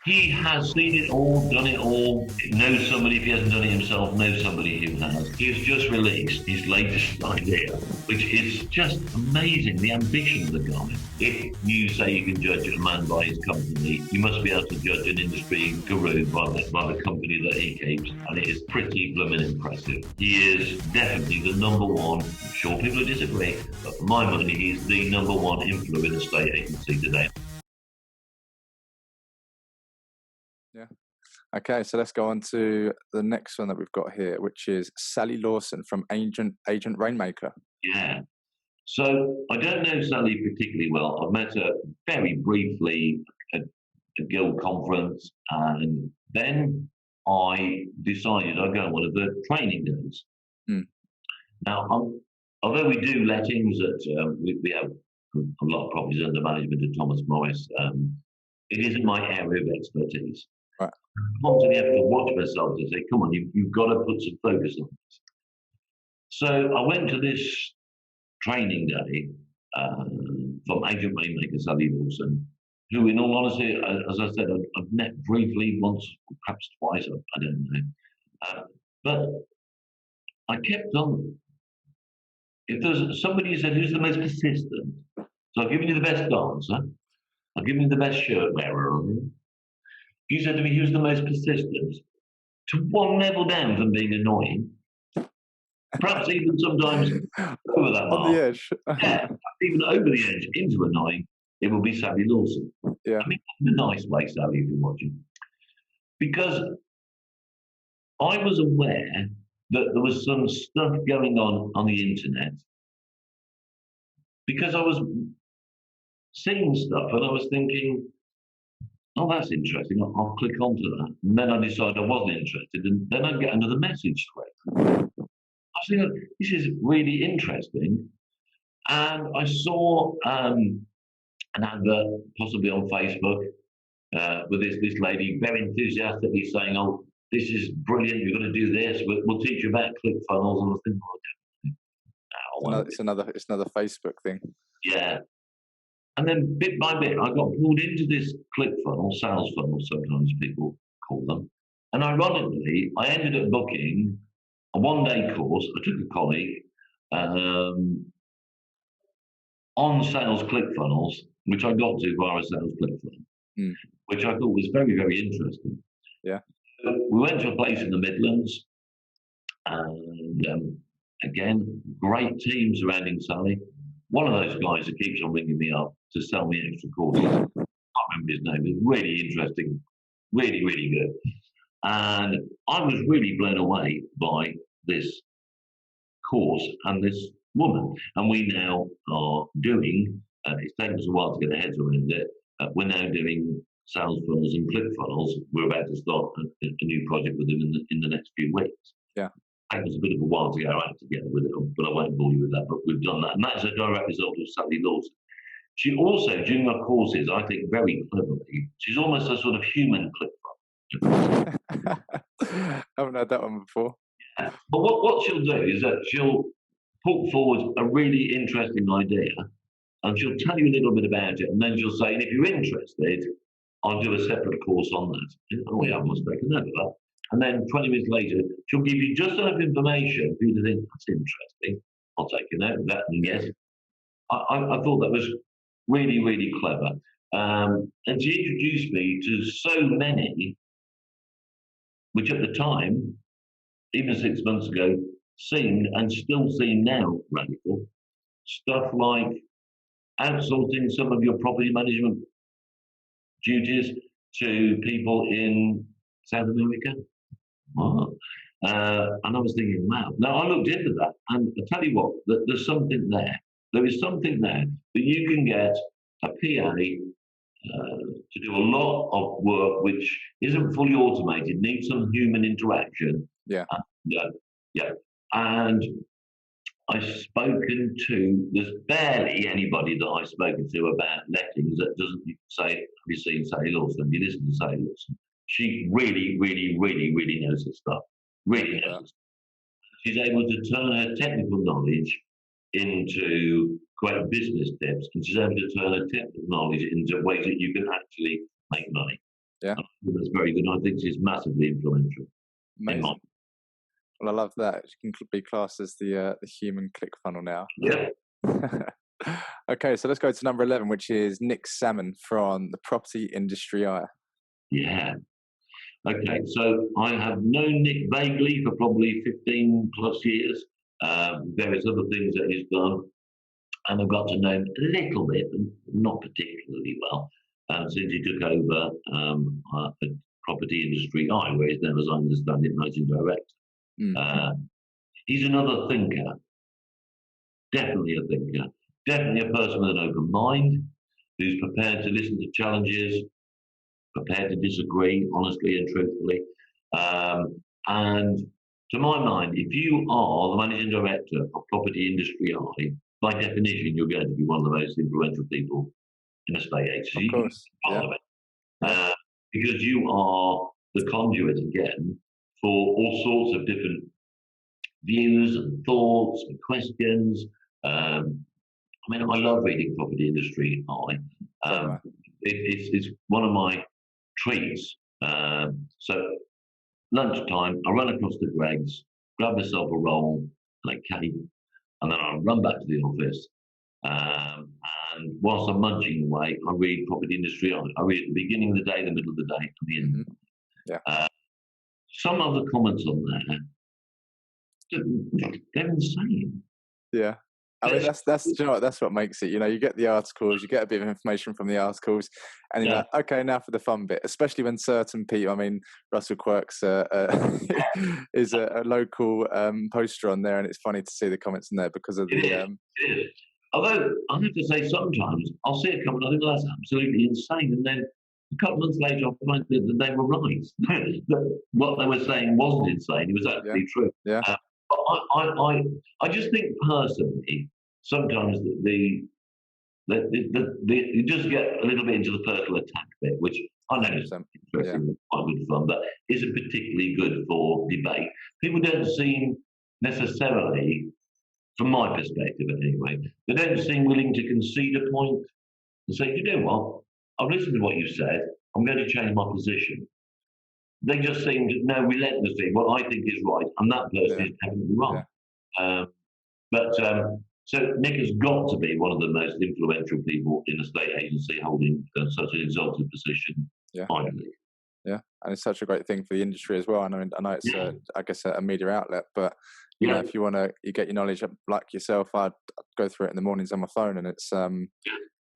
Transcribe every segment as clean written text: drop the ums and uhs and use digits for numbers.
He has seen it all, done it all, knows somebody, if he hasn't done it himself, knows somebody who has. He has just released his latest idea, which is just amazing, the ambition of the guy. If you say you can judge a man by his company, you must be able to judge an industry guru by the company that he keeps, and it is pretty blooming impressive. He is definitely the number one, I'm sure people disagree, but for my money, he's the number one influence estate agency today. Yeah. Okay, so let's go on to the next one that we've got here, which is Sally Lawson from Agent Rainmaker. Yeah. So I don't know Sally particularly well. I've met her very briefly at a guild conference, and then I decided I'd go on one of the training days. Mm. Now, although we do lettings, we have a lot of properties under management at Thomas Morris, it isn't my area of expertise. Right. I constantly have to watch myself to say, come on, you've got to put some focus on this. So I went to this training day from Agent Rainmaker, Sally Lawson, who, in all honesty, as I said, I've met briefly once, perhaps twice, I don't know. But I kept on. If there's somebody who said, who's the most persistent? So I've given you the best dancer, I've given you the best shirt wearer. You said to me, who's the most persistent? To one level down from being annoying. Perhaps even sometimes over that mark. On the edge. Yeah, even over the edge into annoying, it will be Sally Lawson. Yeah. I mean, in a nice way, Sally, if you're watching. Because I was aware that there was some stuff going on the internet. Because I was seeing stuff and I was thinking, oh, that's interesting. I'll click onto that. And then I decided I wasn't interested, and then I'd get another message thread. I was thinking, this is really interesting. And I saw an advert, possibly on Facebook, with this lady very enthusiastically saying, oh, this is brilliant, you're going to do this, we'll teach you about ClickFunnels. And I was thinking, it's another Facebook thing. Yeah. And then bit by bit, I got pulled into this ClickFunnels, sales funnels, sometimes people call them. And ironically, I ended up booking a one-day course. I took a colleague on sales ClickFunnels, which I got to via a sales ClickFunnel, which I thought was very, very interesting. Yeah. We went to a place in the Midlands, and again, great team surrounding Sally. One of those guys that keeps on ringing me up to sell me extra courses. I can't remember his name. It's really interesting, really, really good. And I was really blown away by this course and this woman. And we now are doing, it's taken us a while to get our heads around it, we're now doing sales funnels and ClickFunnels. We're about to start a new project with them in the next few weeks. Yeah. It was a bit of a while to get our act together with it, but I won't bore you with that. But we've done that, and that's a direct result of Sally Lawson. She also, during her courses, I think very cleverly, she's almost a sort of human ClickFunnels. I haven't had that one before. Yeah. But what she'll do is that she'll put forward a really interesting idea, and she'll tell you a little bit about it, and then she'll say, and if you're interested, I'll do a separate course on that. Oh yeah, I must make a note of that. And then 20 minutes later, she'll give you just enough information for you to think, that's interesting. I'll take a note of that. And yes, I thought that was really, really clever. And she introduced me to so many, which at the time, even 6 months ago, seemed and still seem now radical. Stuff like outsourcing some of your property management duties to people in South America. Wow. And I was thinking, wow. Now I looked into that, and I tell you what, there's something there. There is something there that you can get a PA to do a lot of work which isn't fully automated, needs some human interaction. Yeah. Yeah. And I've spoken to, there's barely anybody that I've spoken to about lettings that doesn't say, have you seen Sally Lawson? Have you listened to Sally Lawson? She really, really, really, really knows her stuff. Really knows her stuff. She's able to turn her technical knowledge into great business tips, and she's able to turn her technical knowledge into ways that you can actually make money. Yeah. I think that's very good. I think it's massively influential. Amazing. Well, I love that. It can be classed as the human click funnel now. Yeah. Okay, so let's go to number 11, which is Nick Salmon from the Property Industry Eye. Yeah. Okay, so I have known Nick vaguely for probably 15 plus years, various other things that he's done, and I've got to know him a little bit, not particularly well, since he took over a Property Industry Eye, where he's now, as I understand it, managing director. He's another thinker, definitely a thinker, definitely a person with an open mind, who's prepared to listen to challenges, prepared to disagree honestly and truthfully. And to my mind, if you are the managing director of Property Industry Eye, by definition, you're going to be one of the most influential people in a state agency. Of course, yeah. Because you are the conduit again for all sorts of different views and thoughts and questions. I mean, I love reading Property Industry Eye. It's one of my treats. So lunchtime, I run across the Greggs, grab myself a roll and a cake, and then I run back to the office. And whilst I'm munching away, I read Property Industry Eye. I read at the beginning of the day, the middle of the day, and the end. Yeah. Some of the comments on there, they're insane. Yeah. I mean, that's you know what, that's what makes it. You know, you get the articles, you get a bit of information from the articles, and you're like, okay, now for the fun bit. Especially when certain people, I mean, Russell Quirk's is a local poster on there, and it's funny to see the comments in there because of the. It is. Although I have to say, sometimes I'll see a comment, I think, well, that's absolutely insane, and then a couple of months later, I find that they were right. That what they were saying wasn't insane; it was actually true. Yeah. I just think personally, sometimes you just get a little bit into the personal attack bit, which I know is interesting, quite good fun, but isn't particularly good for debate. People don't seem necessarily, from my perspective anyway, they don't seem willing to concede a point and say, you know what, I've listened to what you said, I'm going to change my position. They just seem to know relentlessly what I think is right, and that person is definitely wrong. So Nick has got to be one of the most influential people in a state agency holding such an exalted position. Finally. Yeah, and it's such a great thing for the industry as well. I know it's I guess a media outlet, but you know, if you get your knowledge up like yourself, I'd go through it in the mornings on my phone, and it's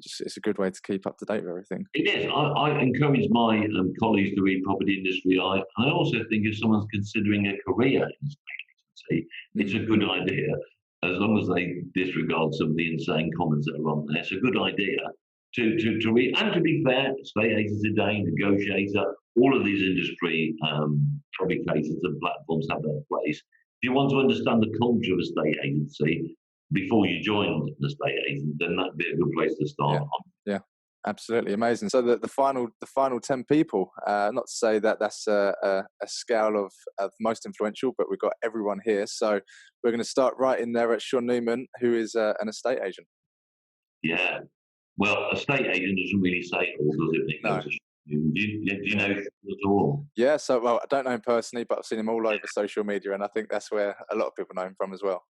it's a good way to keep up to date with everything. It is. I encourage my colleagues to read Property Industry Eye. I also think if someone's considering a career in state agency, it's a good idea, as long as they disregard some of the insane comments that are on there. It's a good idea to read. And to be fair, State Agency Day, Negotiator, all of these industry publications and platforms have their place. If you want to understand the culture of a state agency before you join the state agent, then that'd be a good place to start. Yeah, absolutely amazing. So the final 10 people. Not to say that that's a scale of most influential, but we've got everyone here. So we're going to start right in there at Sean Neumann, who is an estate agent. Yeah, well, a estate agent doesn't really say it all, does it? No. Do you know at all? Yeah, so well, I don't know him personally, but I've seen him all over social media, and I think that's where a lot of people know him from as well.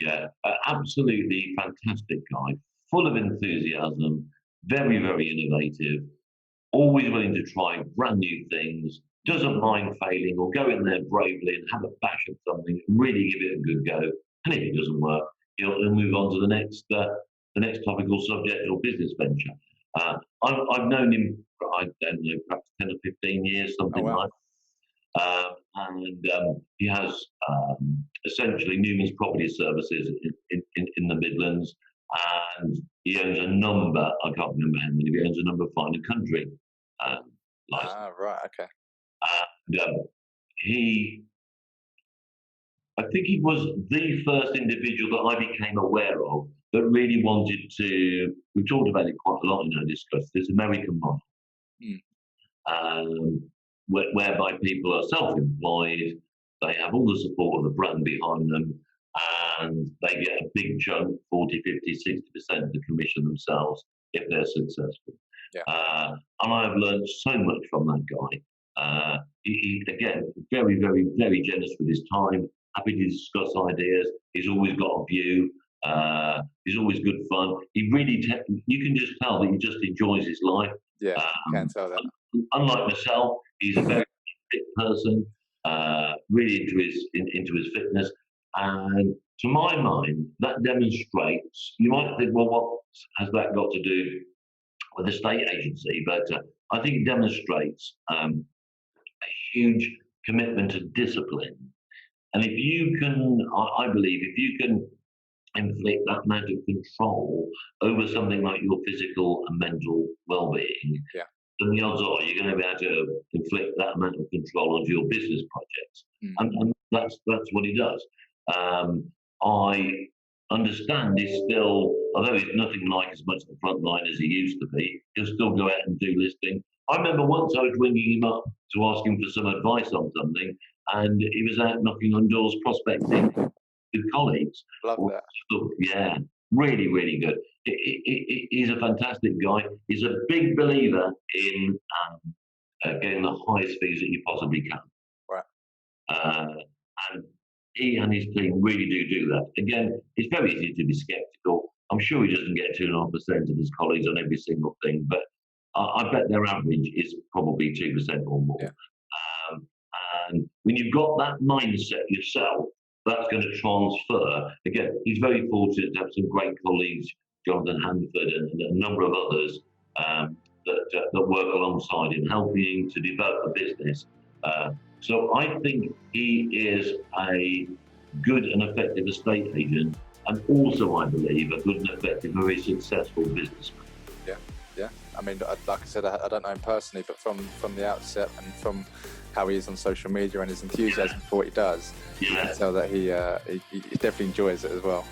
Yeah, absolutely fantastic guy, full of enthusiasm, very, very innovative, always willing to try brand new things, doesn't mind failing or go in there bravely and have a bash at something, really give it a good go. And if it doesn't work, he'll move on to the next topical subject or business venture. I've known him, I don't know, perhaps 10 or 15 years, something like that. And he has essentially Newman's Property Services in the Midlands, and he owns a number, I can't remember how many, he owns a number of fine and country licenses. Right, okay. And I think he was the first individual that I became aware of that really wanted to, we talked about it quite a lot in our discussion, this American model. Whereby people are self-employed, they have all the support of the brand behind them, and they get a big chunk, 40, 50, 60% of the commission themselves if they're successful. Yeah. And I have learned so much from that guy. Again, very, very, very generous with his time, happy to discuss ideas. He's always got a view. He's always good fun. He really, you can just tell that he just enjoys his life. Yeah, can't tell that. Unlike myself, he's a very fit person, really into his fitness. And to my mind, that demonstrates, you might think, well, what has that got to do with the state agency? But I think it demonstrates a huge commitment to discipline. And if you can, I believe, if you can inflict that amount of control over something like your physical and mental well-being, yeah, then the odds are you're going to be able to inflict that amount of control onto your business projects. And that's what he does. I understand he's still, although he's nothing like as much the front line as he used to be, he'll still go out and do listing. I remember once I was ringing him up to ask him for some advice on something, and he was out knocking on doors prospecting with colleagues. Love that. Yeah, really, really good. He's a fantastic guy. He's a big believer in getting the highest fees that you possibly can. Right. And he and his team really do that. Again, it's very easy to be sceptical. I'm sure he doesn't get 2.5% of his colleagues on every single thing, but I bet their average is probably 2% or more. Yeah. And when you've got that mindset yourself, that's going to transfer. Again, he's very fortunate to have some great colleagues, Jonathan Hanford and a number of others that work alongside him, helping to develop the business. So I think he is a good and effective estate agent, and also, I believe, a good and effective, very successful businessman. Yeah. I mean, like I said, I don't know him personally, but from the outset and from how he is on social media and his enthusiasm for what he does, you can tell that he definitely enjoys it as well.